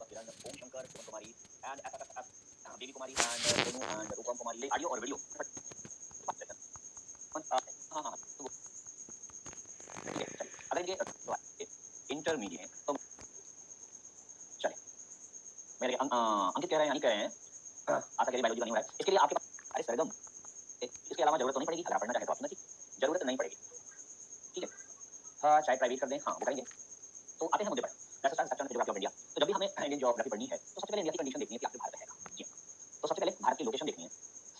Kiran, Om Shankar, Shivam Kumari, and FFFF, Devi Kumari, and Sonu, and Rupam Kumari. Audio और video हाँ हाँ तो ठीक है चलिए अगर ये इंटरमीडिएट है तो चलिए मेरे अंकित कह रहे हैं यानी कह रहे हैं आशा करिए बायोलॉजी का नहीं हो रहा है इसके लिए आपके पास अरे सरगम इसके अलावा जरूरत तो नहीं पड़ेगी अगर आप पढ़ना चाहे तो ऑप्शन जरूरत नहीं पड़ेगी ठीक है हाँ चाहे प्राइवेट कर दें हाँ वो करेंगे तो आते हैं मुद्दे पर सेक्शन ज्योग्राफी ऑफ इंडिया तो जब भी हमें इंडियन ज्योग्राफी पढ़नी है तो सबसे पहले इंडिया की कंडीशन देखनी है कि आपके भारत रहेगा जी तो सबसे पहले भारत की लोकेशन देखनी है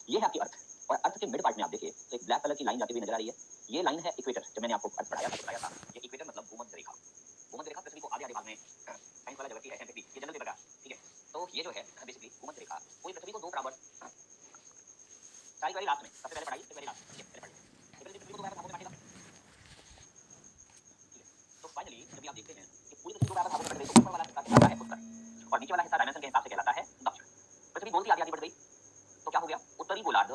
ये है आपकी अर्थ और अर्थ के मिड पार्ट में आप देखिए तो एक ब्लैक कलर की लाइन जाती हुई नजर आ रही है ये लाइन है इक्वेटर जब मैंने आपको अर्थ पढ़ाया था ये इक्वेटर मतलब भूमध्य रेखा पृथ्वी को आधे भाग में साइंस वाला जगह की है ये जनरल पेपर का ठीक है तो ये जो है बेसिकली भूमध्य रेखा कोई पृथ्वी को दो बराबर सारी वाली लास्ट में सबसे पहले पढ़ाई इससे पहले लास्ट ठीक है पहले पढ़िए पृथ्वी को दो बराबर भागों में बांटेगा ठीक है तो फाइनली जब आप देखते हैं कि पूरी पृथ्वी को बराबर भागों में बांट गई तो ऊपर वाला हिस्सा कहलाता है उत्तर और नीचे वाला हिस्सा डायमेंशन के हिसाब से कहलाता है दक्षिण पृथ्वी बोलती आगे बढ़ गई तो क्या हो गया उत्तरी गोलार्ध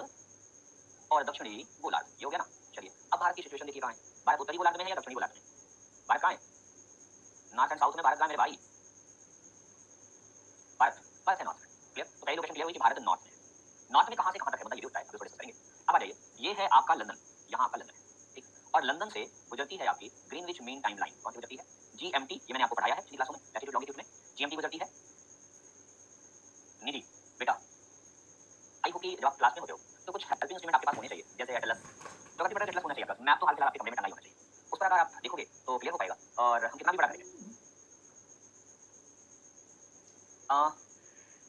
और दक्षिणी गोलार्ध ये हो गया ना चलिए अब भारत की सिचुएशन देखिए कहां है भारत उत्तरी गोलार्ध में है या दक्षिणी गोलार्ध में भारत कहां है नॉर्थ एंड साउथ में भारत कहां है मेरे भाई भारत भारत है नॉर्थ क्लियर तो पहली लोकेशन क्लियर हुई कि भारत नॉर्थ में नॉर्थ में कहां से कहां तक है मतलब ये भी होता है थोड़े से करेंगे अब आ जाइए ये है आपका लंदन यहां आपका लंदन है ठीक और लंदन से गुजरती है आपकी ग्रीनविच मीन टाइम लाइन कौन सी गुजरती है जीएमटी ये मैंने आपको पढ़ाया है पिछली क्लासों में लैटिट्यूड लॉन्गिट्यूड में जीएमटी गुजरती है निधि बेटा आई होप कि जब आप क्लास में होते हो तो कुछ हेल्पिंग इंस्ट्रूमेंट आपके पास होने चाहिए जैसे एटलस ज्योग्राफी पढ़ा एटलस होना चाहिए आपका मैप तो हाल फिलहाल आपके कमरे में टंगा ही होना चाहिए उस पर अगर आप देखोगे तो क्लियर हो पाएगा और हम कितना भी पढ़ा करेंगे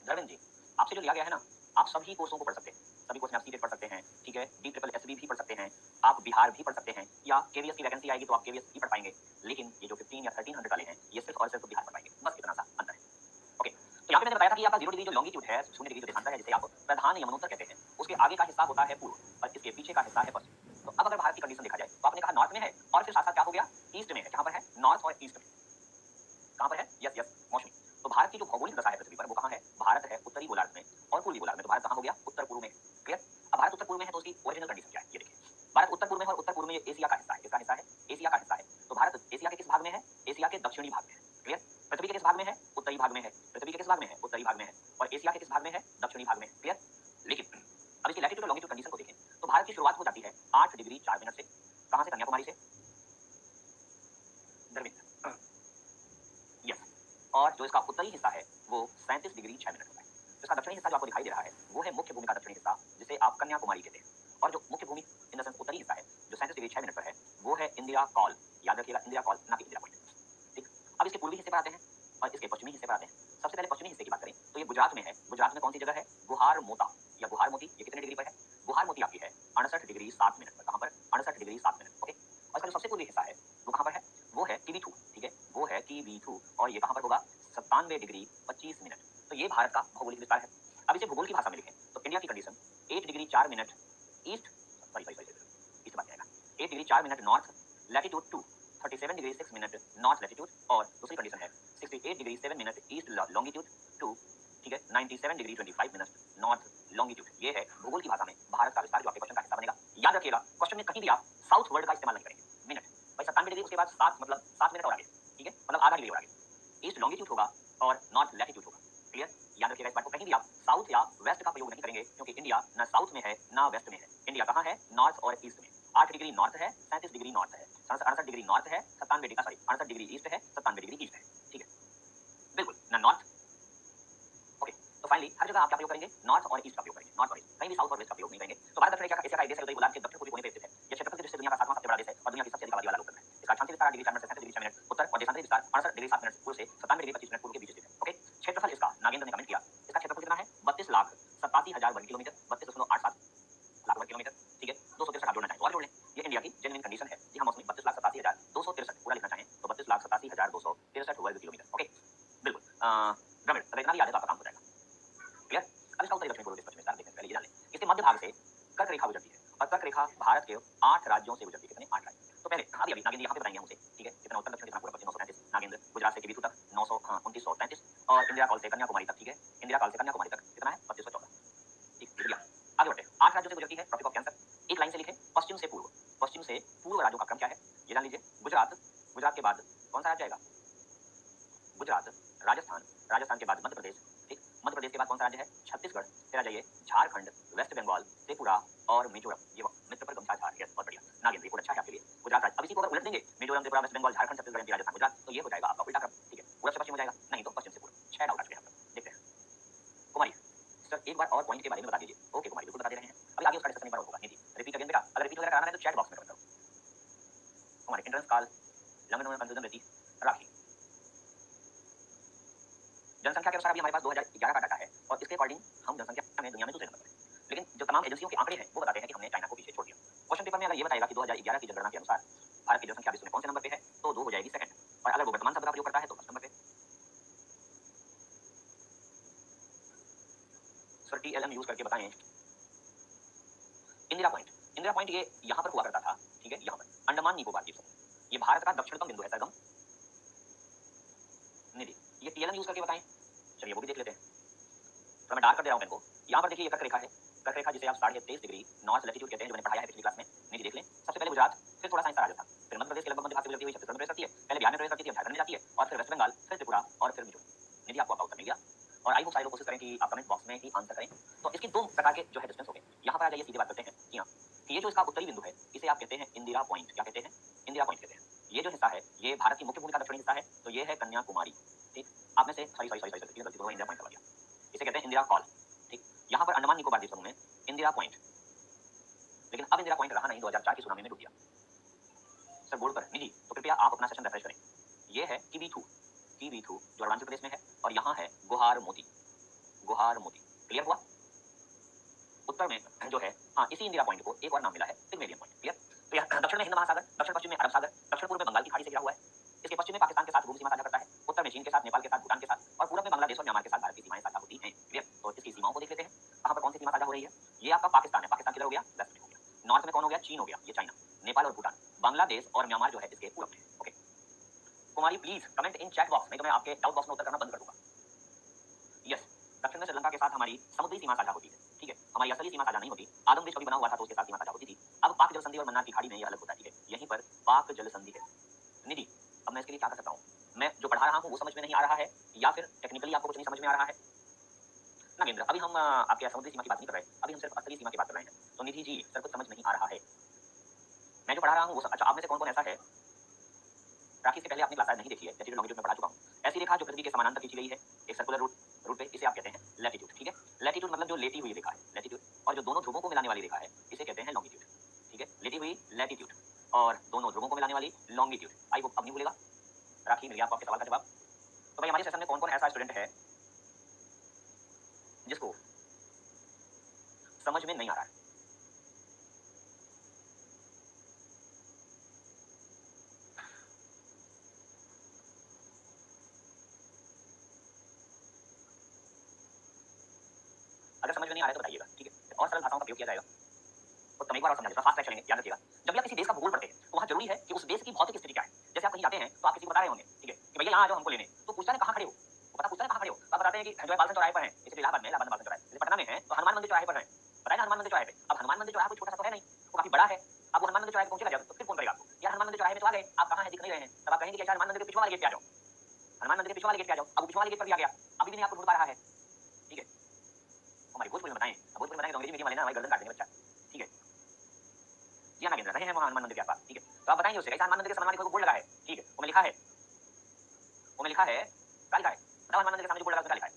धर्मेंद्र जी आपसे जो लिया गया है ना आप सभी कोर्सों को पढ़ सकते हैं सभी कोर्स में आप सीटेट पढ़ सकते हैं ठीक है डी ट्रिपल एसबी भी पढ़ सकते हैं आप बिहार भी पढ़ सकते हैं या केवीएस की वैकेंसी आएगी तो आप केवीएस भी पढ़ पाएंगे लेकिन ये जो 15 या 1300 वाले हैं ये सिर्फ और सिर्फ बिहार पढ़ पाएंगे बस इतना सा अंतर है ओके तो यहाँ पे मैंने बताया था कि आपका 0 डिग्री जो लॉन्गिट्यूड है 0 डिग्री जो देशांतर है जिसे आप प्रधान यमनोत्तर कहते हैं उसके आगे का हिस्सा होता है पूर्व और इसके पीछे का हिस्सा है पश्चिम तो अब अगर भारत की कंडीशन देखा जाए तो आपने कहा नॉर्थ में है और फिर साथ साथ क्या हो गया ईस्ट में है कहां पर है नॉर्थ और ईस्ट में कहां पर है यस यस मौसमी तो भारत की जो भौगोलिक दशा है पृथ्वी पर वो कहां है भारत है उत्तरी गोलार्ध में और पूर्वी गोलार्ध में तो भारत कहां हो गया उत्तर पूर्व में क्लियर अब भारत उत्तर पूर्व में है तो उसकी ओरिजिनल कंडीशन क्या है ये देखिए भारत उत्तर पूर्व में है और उत्तर पूर्व में ये एशिया का हिस्सा है किसका हिस्सा है एशिया का हिस्सा है तो भारत एशिया के किस भाग में है एशिया के दक्षिणी भाग में है क्लियर पृथ्वी के किस भाग में है उत्तरी भाग में है पृथ्वी के किस भाग में है उत्तरी भाग में है और एशिया के किस भाग में है दक्षिणी भाग में क्लियर लेकिन अब इसकी लैटिट्यूड और लॉन्गिट्यूड कंडीशन को देखें तो भारत की शुरुआत हो जाती है 8 डिग्री 4 मिनट से कहां से कन्याकुमारी से धर्मेंद्र यस और जो इसका उत्तरी हिस्सा है वो 37 डिग्री 6 मिनट होता है इसका दक्षिणी हिस्सा जो आपको दिखाई दे रहा है वो है मुख्य भूमि का दक्षिणी हिस्सा जिसे आप कन्याकुमारी कहते हैं और जो मुख्य भूमि इन द सेंस उत्तरी हिस्सा है जो 37 डिग्री 6 मिनट पर है वो है इंडिया कॉल याद रखिएगा इंडिया कॉल ना कि इंडिया पॉइंट ठीक अब इसके पूर्वी हिस्से पर आते हैं और इसके पश्चिमी हिस्से पर आते हैं सबसे पहले पश्चिमी हिस्से की बात करें तो ये गुजरात में है गुजरात में कौन सी जगह है गुहार मोता या गुहार मोती ये कितने डिग्री पर है गुहार मोती आपकी है 68 डिग्री 7 मिनट पर कहां पर 68 डिग्री 7 मिनट ओके और इसका जो सबसे पूर्वी हिस्सा है वो कहां पर है वो है टीवी2 ठीक है वो है टीवी2 और ये कहां पर होगा 97 डिग्री 25 मिनट तो ये भारत का भौगोलिक विस्तार है अब इसे भूगोल की भाषा में लिखें तो इंडिया की condition 8 degree 4 minute east east बात जाएगा 8 degree 4 minute north latitude to 37 degree 6 minute north latitude और दूसरी कंडीशन है 68 degree 7 minute east longitude to ठीक है 97 डिग्री 25 मिनट नॉर्थ लॉन्गिट्यूड ये है भूगोल की भाषा में भारत का विस्तार जो आपके क्वेश्चन का हिस्सा बनेगा याद रखिएगा क्वेश्चन में कहीं भी आप साउथ वर्ड का इस्तेमाल नहीं करेंगे मिनट भाई 97 डिग्री उसके बाद 7 मतलब 7 मिनट और आगे ठीक है मतलब आधा डिग्री और आगे ईस्ट लॉन्गिट्यूड होगा और नॉर्थ लैटिट्यूड होगा क्लियर याद रखिएगा इस बात को कहीं भी आप साउथ या वेस्ट का प्रयोग नहीं करेंगे क्योंकि इंडिया ना साउथ में है ना वेस्ट में है इंडिया कहां है नॉर्थ और ईस्ट में 8 डिग्री नॉर्थ है 37 डिग्री नॉर्थ है 68 डिग्री नॉर्थ है 97 डिग्री 68 डिग्री ईस्ट है 97 डिग्री ईस्ट है ठीक है बिल्कुल ना नॉर्थ ओके तो फाइनली हर जगह आप क्या प्रयोग करेंगे नॉर्थ और ईस्ट का प्रयोग करेंगे नॉर्थ और ईस्ट कहीं भी साउथ और वेस्ट का प्रयोग नहीं करेंगे तो भारत दक्षिण एशिया का देश है उत्तरी गोलार्ध के दक्षिण पूर्वी कोने पे स्थित है यह क्षेत्रफल की दृष्टि से दुनिया का 7वां सबसे बड़ा देश है और दुनिया की सबसे अधिक आबादी वाला लोकतंत्र है इसका 68 डिग्री 4 मिनट से 37 डिग्री 6 मिनट उत्तर और देशांतरी विस्तार 68 डिग्री 7 मिनट पूर्व से 97 डिग्री 25 मिनट पूर्व के बीच स्थित है ओके क्षेत्रफल इसका नागेंद्र ने कमेंट किया इसका क्षेत्रफल कितना है 32,87,000 वर्ग किलोमीटर 32.87 लाख वर्ग किलोमीटर ठीक है 263 आप जोड़ना चाहें तो और जोड़ लें ये इंडिया की जेन्युइन कंडीशन है जी हाँ मौसमी 32,87,263 पूरा लिखना चाहें तो 32,87,263 वर्ग किलोमीटर ओके बिल्कुल ग्रामीण अगर इतना भी याद है तो आपका काम हो जाएगा क्लियर अब इसका उत्तरी दक्षिण पूर्व पश्चिम विस्तार देखने पहले ये जान लें इसके मध्य भाग से कर्क रेखा गुजरती है और कर्क रेखा भारत के 8 राज्यों से गुजरती है कितने 8 राज्य तो पहले अभी अभी नागेंद्र यहाँ पे बताएंगे मुझे ठीक है कितना उत्तर दक्षिण कितना पूर्व पश्चिम 935 नागेंद्र गुजरात से टीवी2 तक 2935 और इंदिरा कॉल से कन्याकुमारी तक ठीक है इंदिरा कॉल से कन्याकुमारी तक कितना है 2514 ठीक है आगे बढ़ते हैं 8 राज्यों से गुजरती है ट्रॉपिक ऑफ कैंसर एक लाइन से लिखें पश्चिम से पूर्व राज्यों का क्रम क्या है ये जान लीजिए गुजरात गुजरात के बाद कौन सा राज्य आएगा गुजरात राजस्थान राजस्थान के बाद मध्य प्रदेश, ठीक, मध्य प्रदेश के बाद कौन सा राज्य है? छत्तीसगढ़, फिर आ जाइए झारखंड, वेस्ट बंगाल, त्रिपुरा और मिजोरम। ये मित्र पर गमछा झाड़, यस बहुत बढ़िया नागेंद्र, ये अच्छा है आपके लिए। गुजरात राज्य, अब इसी को अगर उलट देंगे, मिजोरम, त्रिपुरा, वेस्ट बंगाल, झारखंड, छत्तीसगढ़, एमपी, राजस्थान, गुजरात, तो ये हो जाएगा आपका उल्टा क्रम, ठीक है, पूरब से पश्चिम हो जाएगा, नहीं तो पश्चिम से पूर्व। 6 डाउट आ चुके हैं हम लोग, देखते हैं। कुमारी सर एक बार और पॉइंट के बारे में बता दीजिए। ओके कुमारी बिल्कुल बता दे रहे हैं, अभी आगे उसका डिस्कशन एक बार होगा। नहीं रिपीट अगेन बेटा, अगर रिपीट वगैरह कराना है तो चैट बॉक्स में कमेंट करो। कुमारी एंट्रेंस कॉल, लंबे कंफ्यूजन रहती, राखी। जनसंख्या के अनुसार अभी हमारे पास 2011 का डाटा है और इसके अकॉर्डिंग हम जनसंख्या में दुनिया में दूसरे नंबर पर हैं, लेकिन जो तमाम एजेंसियों के आंकड़े हैं वो बताते हैं कि हमने चाइना को पीछे छोड़ दिया। क्वेश्चन पेपर में अगर ये बताएगा कि 2011 की जनगणना के अनुसार भारत की जनसंख्या विश्व में कौन से नंबर पे है, तो 2 हो जाएगी सेकंड, और अगर वो वर्तमान शब्द का प्रयोग करता है तो फर्स्ट नंबर पे। सर टीएलएम यूज करके बताएं। इंदिरा पॉइंट, इंदिरा पॉइंट ये यहाँ पर हुआ करता था, ठीक है, यहाँ पर अंडमान निकोबार द्वीप समूह, ये भारत का दक्षिणतम बिंदु है सरगम। निधि ये टीएलएम यूज करके बताएं, चलिए वो भी देख लेते हैं। तो मैं डार्क कर दे रहा हूँ पेन को। यहाँ पर देखिए ये कर्क रेखा है, कर्क रेखा जिसे आप 23.5 डिग्री नॉर्थ लैटिट्यूड कहते हैं, जो मैंने पढ़ाया है पिछली क्लास में, नीचे देख लें। सबसे पहले गुजरात, फिर थोड़ा सा हिस्सा राजस्थान, फिर मध्य प्रदेश के लगभग मध्य भाग से गुजरती हुई छत्तीसगढ़ में प्रवेश करती है, पहले बिहार में प्रवेश करती है, झारखंड में जाती है, और फिर वेस्ट बंगाल, फिर त्रिपुरा और फिर मिजोरम। निधि आपको आपका उत्तर मिल गया, और आई होप सारे लोग कोशिश करें कि आप कमेंट बॉक्स में ही आंसर करें। तो इसके 2 प्रकार के जो है डिस्टेंस हो गए। यहाँ पर आ जाइए, सीधे बात करते हैं कि हाँ, कि ये जो इसका उत्तरी बिंदु है इसे आप कहते हैं इंदिरा पॉइंट। क्या कहते हैं? इंदिरा पॉइंट कहते हैं। ये जो हिस्सा है ये भारत की मुख्य भूमि का दक्षिणी हिस्सा है, तो ये है कन्याकुमारी, ठीक। आप में से सॉरी गलती से इंदिरा पॉइंट करवा दिया, इसे कहते हैं इंदिरा कॉल, ठीक। यहाँ पर अंडमान निकोबार द्वीप समूह में इंदिरा पॉइंट, लेकिन अब इंदिरा पॉइंट रहा नहीं, 2004 की सुनामी में डूब गया। सर बोर्ड पर निधि, तो कृपया आप अपना सेशन रिफ्रेश करें। ये है किबीथू, किबीथू जो अरुणाचल प्रदेश में है, और यहाँ है गुहार मोती, गुहार मोती। क्लियर हुआ? उत्तर में जो है हाँ, इसी इंदिरा पॉइंट को एक और नाम मिला है पिग्मेलियन पॉइंट। क्लियर? तो यह दक्षिण में हिंद महासागर, दक्षिण पश्चिम में अरब सागर, दक्षिण पूर्व में बंगाल की खाड़ी से घिरा हुआ है। इसके पश्चिम में पाकिस्तान के साथ भूमि सीमा साझा करता है, उत्तर में चीन के साथ, नेपाल के साथ, भूटान के साथ, और पूर्व में बांग्लादेश और म्यांमार के साथ भारत की सीमाएं साझा होती हैं। क्लियर? तो इसकी सीमाओं को देख लेते हैं, कहाँ पर कौन सी सीमा साझा हो रही है। ये आपका पाकिस्तान है, पाकिस्तान किधर हो गया? वेस्ट में हो गया। नॉर्थ में कौन हो गया? चीन हो गया, ये चाइना, नेपाल और भूटान, बांग्लादेश और म्यांमार जो है इसके पूर्व में। Okay Kumari please comment in chat box, नहीं तो मैं आपके डाउट बॉक्स में उत्तर करना बंद कर दूंगा। यस, दक्षिण में श्रीलंका के साथ हमारी समुद्री सीमा साझा होती है, ठीक है, हमारी असली सीमा साझा नहीं होती। आदम ब्रिज कभी बना हुआ था तो उसके साथ सीमा साझा होती थी। अब पाक जल संधि और मन्नार की खाड़ी में ये अलग होता है, ठीक है, यहीं पर पाक जल संधि है। निधि अब मैं इसके लिए क्या कर सकता हूँ? मैं जो पढ़ा रहा हूँ वो समझ में नहीं आ रहा है, या फिर टेक्निकली आपको कुछ नहीं समझ में आ रहा है? नागेंद्र अभी हम आपके समुद्री सीमा की बात नहीं कर रहे, अभी हम सिर्फ असली सीमा की बात कर रहे हैं। तो निधि जी सर कुछ समझ नहीं आ रहा है, मैं जो पढ़ा रहा हूँ वो अच्छा, आप में से कौन कौन ऐसा है? राखी से पहले आपने क्लास शायद नहीं देखी है, लैटिट्यूड लॉन्गिट्यूड में पढ़ा चुका हूँ। ऐसी रेखा जो पृथ्वी के समानांतर खींची गई है एक सर्कुलर रूट पे, इसे आप कहते हैं लैटिट्यूड, ठीक है। लैटिट्यूड मतलब जो लेटी हुई रेखा है, लैटिट्यूड, और जो दोनों ध्रुवों को मिलाने वाली रेखा है इसे कहते हैं लॉन्गिट्यूड, ठीक है। लेटी हुई लैटिट्यूड और दोनों ध्रुवों को मिलाने वाली लॉन्गिट्यूड। आई होप अब नहीं भूलेगा। राखी मिल गया आपको आपके सवाल का जवाब। तो भाई हमारे सेशन में कौन कौन ऐसा स्टूडेंट है जिसको समझ में नहीं आ रहा है? अगर समझ में नहीं आ रहा है तो बताइएगा, ठीक है, और सरल भाषाओं का प्रयोग किया जाएगा। तो तुम एक बार और समझ, फास्ट ट्रैक चलेंगे, याद रखिएगा। जब भी आप किसी देश का भूगोल पढ़ते हैं तो वहाँ जरूरी है कि उस देश की भौतिक स्थिति क्या है। जैसे आप कहीं जाते हैं तो आप किसी को बता रहे होंगे, ठीक है, कि भैया यहाँ आ जाओ हमको लेने, तो पूछता है कहाँ खड़े हो, वो पता पूछता है कहाँ खड़े हो, तो आप बताते हैं कि जो है बालसन चौराहे पर है, जैसे इलाहाबाद में इलाहाबाद बालसन चौराहे, जैसे पटना में है तो हनुमान मंदिर चौराहे पर है, पता है ना हनुमान मंदिर चौराहे पे। अब हनुमान मंदिर चौराहा कोई छोटा सा तो है नहीं, वो काफी बड़ा है। अब वो हनुमान मंदिर चौराहे पे पहुंचेगा जब, तो फिर फोन करेगा आपको, यार हनुमान मंदिर चौराहे में तो आ गए, आप कहाँ हैं, दिख नहीं रहे हैं। तब आप कहेंगे कि हनुमान मंदिर के पिछले वाले गेट पे आ जाओ, हनुमान मंदिर के पिछले वाले गेट पे आ जाओ। अब पिछले वाले गेट पर भी आ गया, अभी भी नहीं आपको ढूंढ पा रहा है, ठीक है। हमारी भोजपुरी में बताएं, भोजपुरी में बताएं, अंग्रेजी मीडियम वाले ना हमारी गर्दन काट देंगे बच्चा, ठीक है। जी हाँ नागेंद्र रहे हैं वहाँ हनुमान मंदिर के आसपास, ठीक है। तो आप बताएंगे उसे कैसा हनुमान मंदिर के सामने कोई बोर्ड लगा है, ठीक है, वो में लिखा है, वो में लिखा है, क्या लिखा है बताओ? हनुमान मंदिर के सामने जो बोर्ड लगा है क्या लिखा है?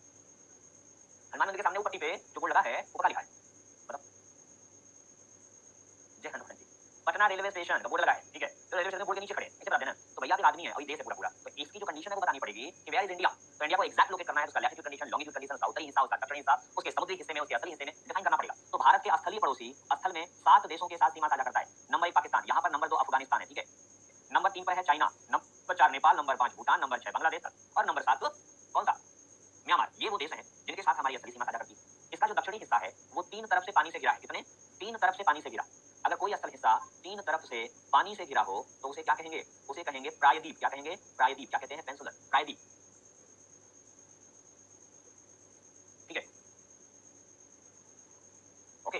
हनुमान मंदिर के सामने ऊपर पट्टी पे जो बोर्ड लगा है वो क्या लिखा है बताओ? जय हनुमान जी। पटना रेलवे स्टेशन का बोर्ड लगा है, ठीक है, तो रेलवे स्टेशन बोर्ड के नीचे खड़े ऐसे बता देना। तो भैया एक आदमी है और ये देश है पूरा पूरा, तो इसकी जो कंडीशन है वो बतानी पड़ेगी कि वेयर इज इंडिया। तो इंडिया को एक्जैक्ट लोकेट करना है, उसका लैटिट्यूड कंडीशन, लॉन्गिट्यूड कंडीशन, उसका उत्तरी हिस्सा, उसका दक्षिणी हिस्सा, उसके समुद्री हिस्से में, उसके असली हिस्से में डिफाइन करना पड़ेगा। तो भारत के स्थलीय पड़ोसी स्थल में 7 देशों के साथ सीमा साझा करता है। नंबर 1 पाकिस्तान, यहाँ पर नंबर 2 अफगानिस्तान है, ठीक है, नंबर 3 पर है China, number 4 Nepal, number 5 Bhutan, number 6 Bangladesh और नंबर 7 कौन सा? म्यांमार। ये वो देश हैं जिनके साथ हमारी असली सीमा साझा करती है। इसका जो दक्षिणी हिस्सा है वो 3 तरफ से पानी से घिरा है। कितने? 3 तरफ से पानी से घिरा। अगर कोई स्थल हिस्सा 3 तरफ से पानी से घिरा हो तो उसे क्या कहेंगे? उसे कहेंगे प्रायद्वीप। क्या कहेंगे? प्रायद्वीप। क्या कहते हैं? पेनिनसुलर, प्रायद्वीप, ठीक है, ओके,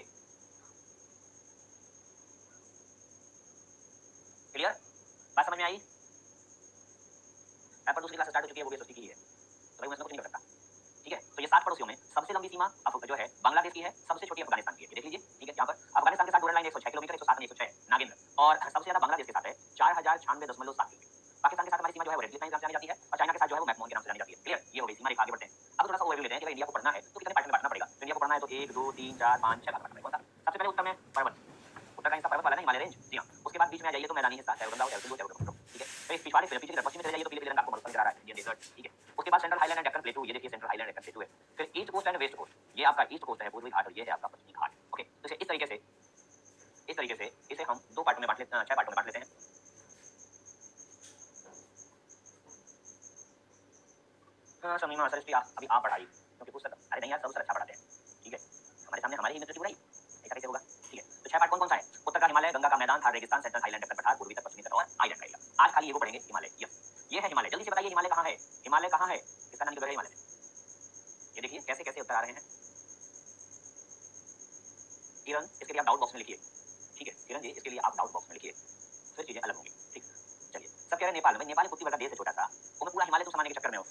क्लियर? बात समझ में आई? ऐप पर दूसरी क्लास स्टार्ट हो चुकी है, वो भी एसएसटी की है, तो भाई मैं इसमें कुछ नहीं कर सकता। पड़ोसियों में सबसे लंबी सीमा जो है बांग्लादेश की है, सबसे छोटी अफगानिस्तान की है। ये देख लीजिए, ठीक है। यहाँ पर अफगानिस्तान के साथ बॉर्डर लाइन 106 किलोमीटर, 107 नहीं 106 नागेंद्र, और सबसे ज्यादा बांग्लादेश के साथ है 4096.7 किलोमीटर। पाकिस्तान के साथ हमारी सीमा जो है वो रेड लाइन जानी जाती है, और चाइना के साथ जो है वो मैकमोहन के नाम से जानी जाती है। क्लियर, ये हो गई सीमा रेखा। आगे बढ़ते हैं। अब थोड़ा सा ओवरव्यू लेते हैं कि इंडिया को पढ़ना है तो कितने पार्ट में बांटना पड़ेगा। तो इंडिया को पढ़ना है तो 1 2 3 4 5 6 भाग में बांटना है। सबसे पहले उत्तर में पर्वत, उत्तर का हिस्सा पर्वत वाला है, हिमालय रेंज। जी हाँ। उसके बाद बीच में आ जाइए तो मैदानी हिस्सा, चाहे गंगा हो चाहे सिंधु हो, ठीक है। फिर पिछवाड़े पीछे की पश्चिम में चले जाइए तो पीले रंग आपको नजर आ रहा है, इंडियन डेजर्ट, ठीक है। उसके बाद central highland and Deccan plateau, ये देखिए सेंट्रल हाईलैंड डेक्कन प्लेटू है। फिर east coast and west coast, ये आपका ईस्ट कोस्ट है पूर्वी घाट, और ये है आपका पश्चिमी घाट। ओके, तो इस तरीके से इसे हम दो पार्टों में बांट लेते हैं, 6 पार्टों में बांट लेते हैं। हाँ समीमा सर, इसलिए अभी आप पढ़ाई क्योंकि पुस्तक, अरे नहीं यार सब सर अच्छा पढ़ाते हैं, ठीक है। हमारे सामने हमारी ही यूनिवर्सिटी उड़ाई, ऐसा कैसे होगा, ठीक है। तो 6 पार्ट कौन कौन सा है? उत्तर का हिमालय, गंगा का मैदान, थार रेगिस्तान, सेंट्रल हाईलैंड, डेक्कन पठार, पूर्वी तक, पश्चिमी तट और आइलैंड का एरिया। आज खाली ये वो पढ़ेंगे हिमालय। यस, ये है हिमालय। जल्दी से बताइए हिमालय कहाँ है? हिमालय कहाँ है? इसका नाम हिमालय में। ये देखिए कैसे कैसे उत्तर आ रहे हैं। किरण, इसके लिए आप डाउट बॉक्स में लिखिए, ठीक है। किरण जी, इसके लिए आप डाउट बॉक्स में लिखिए, फिर चीजें अलग होंगी, ठीक। चलिए, सब कह रहे हैं नेपाल में, नेपाल पुत्ती वर्ग देश है छोटा सा, वो मैं पूरा हिमालय तो समाने के चक्कर में हो।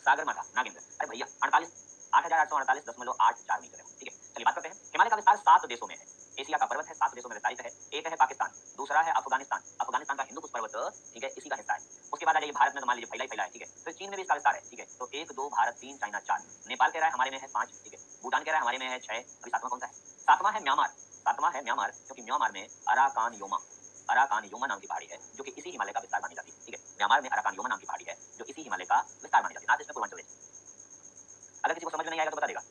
सागर माथा नागेंद्र, अरे भैया 88,848.84 मीटर है, ठीक है। चलिए बात करते हैं। हिमालय का विस्तार 7 देशों में है। एशिया का पर्वत है, 7 देशों में विस्तारित है। एक है पाकिस्तान, दूसरा है अफगानिस्तान, अफगानिस्तान का हिंदू कुश पर्वत, ठीक है, इसी का हिस्सा है। उसके बाद आ जाइए भारत में, तो मान लीजिए फैला है, ठीक है। फिर चीन में भी इसका विस्तार है, ठीक है। तो 1 2 भारत, 3 चाइना, 4 नेपाल कह रहा है हमारे में है 5, ठीक है। भूटान कह रहा है हमारे में है 6। अभी 7वां कौन सा है? 7वां है म्यांमार, 7वां है म्यांमार, क्योंकि म्यांमार में अराकान योमा नाम की पहाड़ी है, जो कि इसी हिमालय का विस्तार मानी जाती है, ठीक है। म्यांमार में अराकान योमा नाम की पहाड़ी है, जो इसी हिमालय का विस्तार मानी जाती है। नॉर्थ ईस्ट में पूर्वांचल रेंज। अगर किसी को समझ में नहीं आएगा तो बता देगा,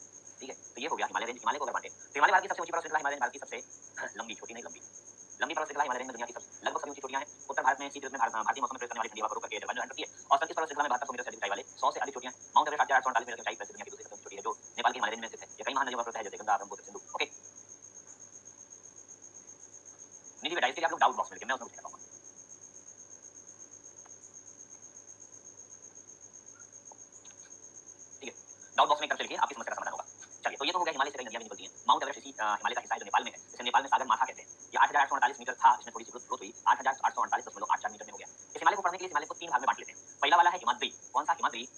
ठीक है। तो ये हो गया हिमालय रेंज। हिमालय को अगर बांटे तो हिमालय भारत की सबसे ऊंची पर्वत श्रृंखला, हिमालय भारत की सबसे लंबी, छोटी नहीं लंबी, लंबी पर्वत श्रृंखला हिमालय रेंज में दुनिया की सबसे लगभग सभी ऊंची चोटियां हैं। उत्तर भारत में शीत ऋतु में भारतीय मौसम में प्रवेश करने वाली ठंडी हवा को रोक करके जलवायु करती है, और इस पर्वत श्रृंखला में 7200 मीटर से अधिक ऊंचाई वाले 100 से अधिक चोटियां हैं। माउंट एवरेस्ट 8848 मीटर की ऊंचाई पर दुनिया की दूसरी सबसे ऊंची चोटी है, जो नेपाल के हिमालय रेंज में स्थित है। ये कई महान नदियों का स्रोत है, जैसे गंगा, ब्रह्मपुत्र, सिंधु। ओके, निजी बेटा, इसके लिए आप लोग डाउट बॉक्स में लिखिए, मैं उसमें कुछ नहीं बताऊंगा। ठीक है, डाउट बॉक्स में कर लिखिए, आपकी समस्या का समाधान होगा। चलिए, तो ये तो हो गया हिमालय से कई नदियां भी निकलती हैं। माउंट एवरेस्ट इसी हिमालय का हिस्सा है जो नेपाल में है, इसे नेपाल में सागर माथा कहते हैं। ये 8848 मीटर था, इसमें थोड़ी सी ग्रोथ हुई, 8848.84 मीटर में हो गया। इस हिमालय को पढ़ने के लिए हिमालय को 3 भाग में बांट लेते हैं। पहला वाला है हिमाद्री। कौन सा हिमाद्री?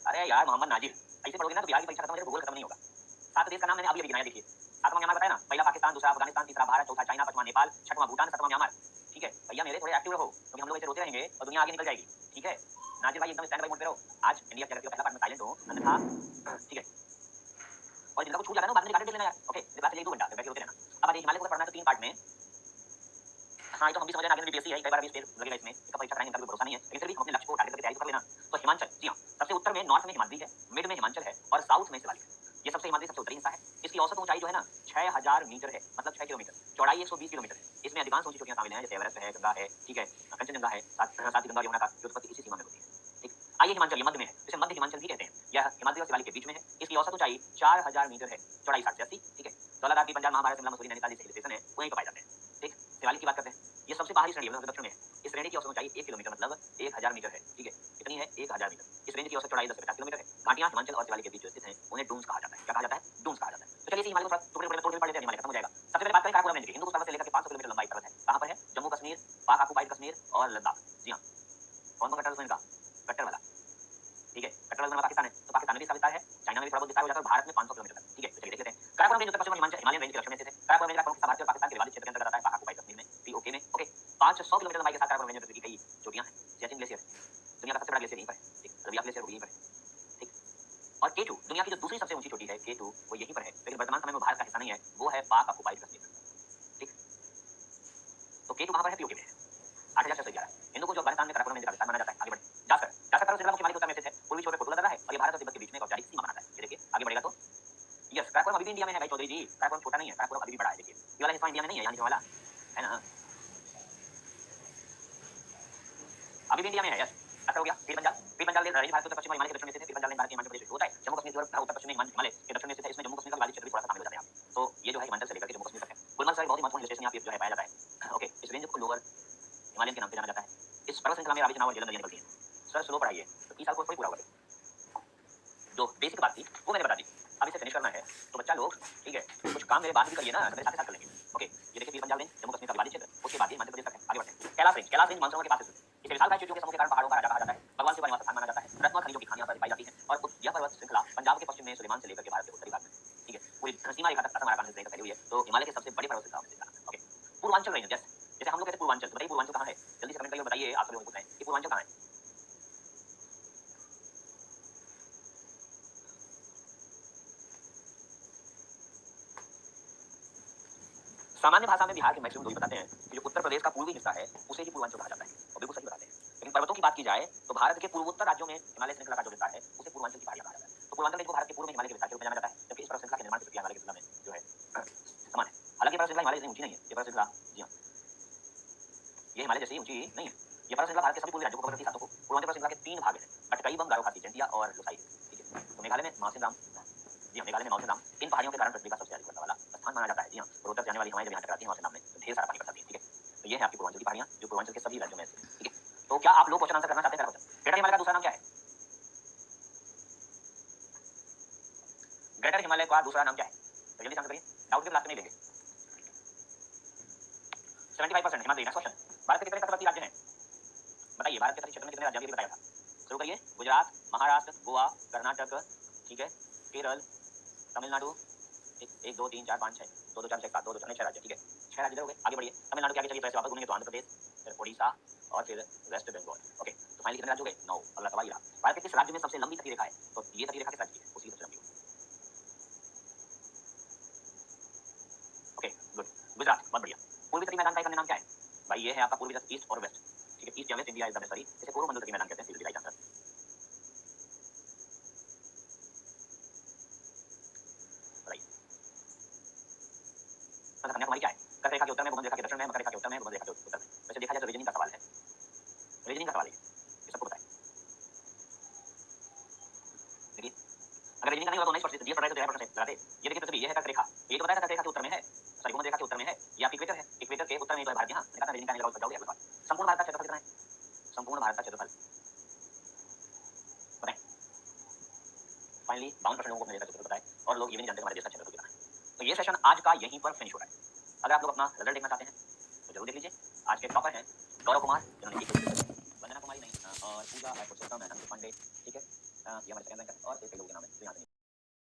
अरे यार मोहम्मद नाजिर, ऐसे पढ़ोगे ना तो बिहार की परीक्षा खत्म हो जाएगी, भूगोल खत्म नहीं होगा। 7 देश का नाम मैंने अभी गिनाया, देखिए। 7वां म्यांमार बताया ना, पहला पाकिस्तान, दूसरा अफगानिस्तान, तीसरा भारत, चौथा चाइना, 5वां नेपाल, 6वां भूटान, 7वां म्यांमार, ठीक है। भैया मेरे थोड़े एक्टिव रहो, क्योंकि हम लोग ऐसे रोते रहेंगे और दुनिया आगे निकल जाएगी, ठीक है। नाजिर भाई एकदम स्टैंड बाय मोड पे रहो। आज इंडिया जगत के पहला पार्ट में साइलेंट हो, अन्यथा ठीक है। और जिनका कुछ छूट जाता है ना, बाद में रिकॉर्ड देख लेना यार। ओके, बात चलिए 2 घंटा बैठे होते रहना। अब आइए हिमालय को पढ़ना है तो 3 पार्ट में। हाँ, ये तो हम भी समझ रहे हैं, आगे में बीपीएससी है, कई बार अभी स्टेट लगेगा इसमें, इसका परीक्षा कराएंगे, इनका कोई भरोसा नहीं है, लेकिन फिर भी हम अपने लक्ष्य को टारगेट करके तैयारी तो कर लेना। तो हिमाचल, जी हाँ, सबसे उत्तर में नॉर्थ में हिमाद्री है, मिड में हिमाचल है, और साउथ में शिवालिक है। ये सबसे हिमाद्री सबसे उत्तरी हिस्सा है। इसकी औसत ऊंचाई जो है ना 6000 मीटर है, मतलब 6 किलोमीटर। चौड़ाई 120 किलोमीटर है। इसमें अधिकांश ऊंची चोटियां शामिल हैं, जैसे एवरेस्ट है, गंगा है, ठीक है, कंचनजंगा है, साथ ही गंगा यमुना का जो उत्पत्ति इसी सीमा में होती है, ठीक। आइए हिमाचल, ये मध्य में है, इसे मध्य हिमाचल भी कहते हैं। यह हिमाद्री और शिवालिक के बीच में है। इसकी औसत ऊंचाई 4000 मीटर है, चौड़ाई 60 से 80, ठीक है। धौलाधार की पंजाब, महाभारत, शिमला, मसूरी, नैनीताल जैसे हिल स्टेशन है, वहीं पर पाए जाते हैं, ठीक। शिवालिक की बात करते हैं, ये सबसे बाहरी श्रेणी है, दक्षिण में है। इस श्रेणी की औसत ऊंचाई 1 किलोमीटर, मतलब 1000 मीटर है, ठीक है। कितनी है? 1000 मीटर। इस रेंज की औसत चौड़ाई 10 से 50 किलोमीटर है। घाटियां हिमाचल और शिवालिक के बीच जो स्थित हैं, उन्हें डून्स कहा जाता है। क्या कहा जाता है? डून्स कहा जाता है। तो चलिए इस हिमालय को थोड़ा टुकड़े टुकड़े में तोड़ के पढ़ लेते हैं, हिमालय खत्म हो जाएगा। सबसे पहले बात करें काराकोरम रेंज की। हिंदू कुश पर्वत से लेकर 500 किलोमीटर लंबा एक पर्वत है। कहां पर है? जम्मू कश्मीर, पाक ऑक्युपाइड कश्मीर और लद्दाख। जी हां। कौन कौन कट्टर उसमें इनका? कट्टर वाला, ठीक है। कट्टर वाला पाकिस्तान है, तो पाकिस्तान में भी इसका विस्तार है, चाइना में भी थोड़ा बहुत विस्तार हो जाता है, और भारत में 500 किलोमीटर तक, ठीक है। तो चलिए देख लेते हैं। काराकोरम रेंज उत्तर पश्चिम हिमाचल हिमालयन रेंज के दक्षिण में स्थित है। काराकोरम रेंज का प्रमुख हिस्सा भारत और पाकिस्तान के विवादित क्षेत्र के अंतर्गत आता है, पाक ऑक्युपाइड कश्मीर में, पीओके में। ओके, 500 किलोमीटर लंबाई के साथ काराकोरम रेंज में कई चोटियां हैं। सियाचिन ग्लेशियर, दुनिया का सबसे बड़ा ग्लेशियर यहीं पर है, ठीक। रबिया ग्लेशियर वो यहीं पर है, ठीक। और केटू, दुनिया की जो दूसरी सबसे ऊंची चोटी है केटू, वो यहीं पर है, लेकिन वर्तमान समय में भारत का हिस्सा नहीं है, वो है पाक ऑक्युपाइड कश्मीर, ठीक। तो केटू कहां पर है? पीओके में है। 8611। हिंदू को जो अफगानिस्तान में काराकोरम रेंज का विस्तार माना जाता है। आगे बढ़े। जाकर जाकर पर्वत श्रृंखला मुख्य हिमालय के उत्तर में स्थित है, पूर्वी छोर पे पोर्टुगल लगा है, और ये भारत और तिब्बत के बीच में एक औपचारिक सीमा बनाता है। ये देखिए आगे बढ़ेगा तो यस, काराकोरम अभी भी इंडिया में है भाई चौधरी जी। काराकोरम छोटा नहीं है, काराकोरम अभी भी बड़ा है। देखिए ये वाला हिस्सा इंडिया में नहीं है, यहाँ नीचे वाला है ना, अभी भी इंडिया में है। यस, अच्छा हो गया। पीर पंजाल रेंज भारत के उत्तर पश्चिम हिमालय के दक्षिण में स्थित है। पीर पंजाल रेंज भारत के हिमाचल प्रदेश में होता है। जम्मू कश्मीर के उत्तर पश्चिम में हिमालय के दक्षिण में स्थित है। इसमें जम्मू कश्मीर का विवादित क्षेत्र भी थोड़ा सा शामिल हो जाता है। तो ये जो है हिमाचल से लेकर के जम्मू कश्मीर तक है। गुलमर्ग सर बहुत ही महत्वपूर्ण स्टेशन यहाँ पे जो है पाया जाता है। ओके, इस रेंज को लोअर हिमालयन के नाम से जाना जाता है। इस पर्वत श्रृंखला में रावी, चनाव और झेलम नदियां निकलती हैं। सर स्लो पढ़ाइए, तो 30 साल कोर्स थोड़ी पूरा होगा। जो बेसिक बात थी वो मैंने बता दी, अब इसे फिनिश करना है। तो बच्चा लोग, ठीक है, कुछ काम मेरे बाद भी करिए ना, मेरे साथ साथ कर लेंगे। ओके, ये देखिए पीर पंजाल रेंज जम्मू कश्मीर का विवादित क्षेत्र, उसके बाद ये हिमाचल प्रदेश तक है। आगे बढ़ते हैं। कैलाश रेंज मानसून के पास स्थित है। इसे विशालकाय चोटियों के समूह के कारण पहाड़ों का राजा कहा जाता है। भगवान शिव का निवास स्थान माना जाता है। रत्न खनिजों की खानियां पाई जाती हैं और यह पर्वत श्रृंखला पंजाब के पश्चिम में सुलेमान से लेकर के भारत के उत्तरी भाग में, ठीक है, पूरी सीमा रेखा तक असम अराकान से फैली हुई है। तो हिमालय के सबसे बड़े पर्वत श्रृंखला में से एक है। ओके, पूर्वांचल रेंज, जैसे हम लोग कहते हैं पूर्वांचल, तो बताइए पूर्वांचल कहाँ है? जल्दी से कमेंट करिए, बताइए आप सभी लोग पूछ रहे हैं कि पूर्वांचल कहाँ है? सामान्य भाषा में बिहार के मैक्सिमम लोग बताते हैं कि जो उत्तर प्रदेश का पूर्वी हिस्सा है उसे ही पूर्वांचल कहा जाता है, और बिल्कुल सही बताते हैं। लेकिन पर्वतों की बात की जाए तो भारत के पूर्वोत्तर राज्यों में हिमालय श्रृंखला का जो विस्तार है उसे पूर्वांचल की पहाड़ियां कहा जाता है। तो पूर्वांचल को भारत के पूर्व में हिमालय के विस्तार के रूप में जाना जाता है, जबकि इस पर्वत श्रृंखला के निर्माण की प्रक्रिया हिमालय की तुलना में जो है समान है। हालांकि पर्वत श्रृंखला हिमालय जैसी ऊंची नहीं है, ये पर्वत श्रृंखला, जी हाँ, ये हिमालय जैसी ऊंची नहीं है। ये पर्वत श्रृंखला भारत के सभी पूर्वी राज्यों को कवर करती है, सातों को। पूर्वांचल पर्वत श्रृंखला के 3 भाग हैं, कटकई, गारो खासी, जैंतिया और लोसाई, ठीक है। तो मेघालय में माउंटेन राम, जी हाँ, मेघालय में माउंटेन राम इन पहाड़ियों के कारण पृथ्वी का सबसे अधिक बढ़ने वाला स्थान माना जाता है। जी हाँ, पूर्वोत्तर से आने वाली हवाएं जब यहाँ टकराती हैं माउंटेन राम में तो ढेर सारा पानी बरसाती है, ठीक है। तो ये है आपकी पूर्वांचल की पहाड़ियां जो पूर्वांचल के सभी राज्यों में है, ठीक है। तो क्या आप लोग क्वेश्चन आंसर करना चाहते हैं? मेरा क्वेश्चन, ग्रेटर हिमालय का दूसरा नाम क्या है? ग्रेटर हिमालय का दूसरा नाम क्या है? तो जल्दी आंसर करिए, डाउट के लास्ट में नहीं देंगे। 75% हिमालय। नेक्स्ट क्वेश्चन, भारत के कितने तटवर्ती राज्य हैं? बताइए, भारत के तटीय क्षेत्र में कितने राज्य? अभी बताया था। शुरू करिए, गुजरात, महाराष्ट्र, गोवा, कर्नाटक, ठीक है, केरल, तमिलनाडु, एक दो तीन चार पाँच छः, दो दो चार छः सात, दो दो चार छः राज्य, ठीक है। 6 राज्य हो गए। आगे बढ़िए, तमिलनाडु के आगे चलिए, पैसे वापस घूमेंगे तो आंध्र प्रदेश, फिर ओडिशा और फिर वेस्ट बंगाल। ओके, तो फाइनली कितने राज्य हो गए? 9। अगला सवाल रहा, भारत के किस राज्य में सबसे लंबी तटीय रेखा है? तो ये तटीय रेखा किस राज्य की है? उसी सबसे लंबी। ओके, गुड, गुजरात, बहुत बढ़िया। पूर्वी तटीय मैदान का एक अन्य नाम क्या है? भाई ये है आपका पूर्वी, ईस्ट और वेस्ट, ठीक है। ईस्ट या waste India is the best, sorry, इसे पूर्व मंडल तटीय मैदान कहते हैं। सीधे राइट आंसर, बताइए। कन्याकुमारी क्या है? कर्क रेखा के उत्तर में, भूमध्य रेखा के दक्षिण में, मकर रेखा के उत्तर में, भूमध्य रेखा के उत्तर में। वैसे देखा जाए तो रीजनिंग का सवाल है, रीजनिंग का सवाल है ये सबको पता है। देखिए, अगर रीजनिंग का नहीं होगा तो 19% दिया पड़ रहा है तो 13% लगाते। ये देखिए पृथ्वी, ये है कर्क रेखा, ये तो बताया कर्क रेखा के उत्तर में है, सॉरी भूमध्य रेखा के उत्तर में है। ये आपकी इक्वेटर है, इक्वेटर के उत्तर में तो है भारत। यहाँ मैंने कहा रीजनिंग का नहीं लगा, जाओगे अगला सवाल। संपूर्ण भारत का क्षेत्रफल कितना है? संपूर्ण भारत का क्षेत्रफल बताएं। फाइनली 52% लोगों को अपने देश का क्षेत्रफल पता है, और लोग ये भी नहीं जानते हमारे देश का क्षेत्रफल कितना है। तो ये सेशन आज का यहीं पर फिनिश हो रहा है। अगर आप लोग अपना रिजल्ट देखना चाहते हैं तो जरूर देख लीजिए। आज के टॉपर हैं गौरव कुमार, जिन्होंने 1, वंदना कुमारी नहीं, और पूजा पुरुषोत्तम, अंकित पांडे, ठीक है, ये हमारे सेकंड रैंकर, और कई लोगों के नाम है तो यहाँ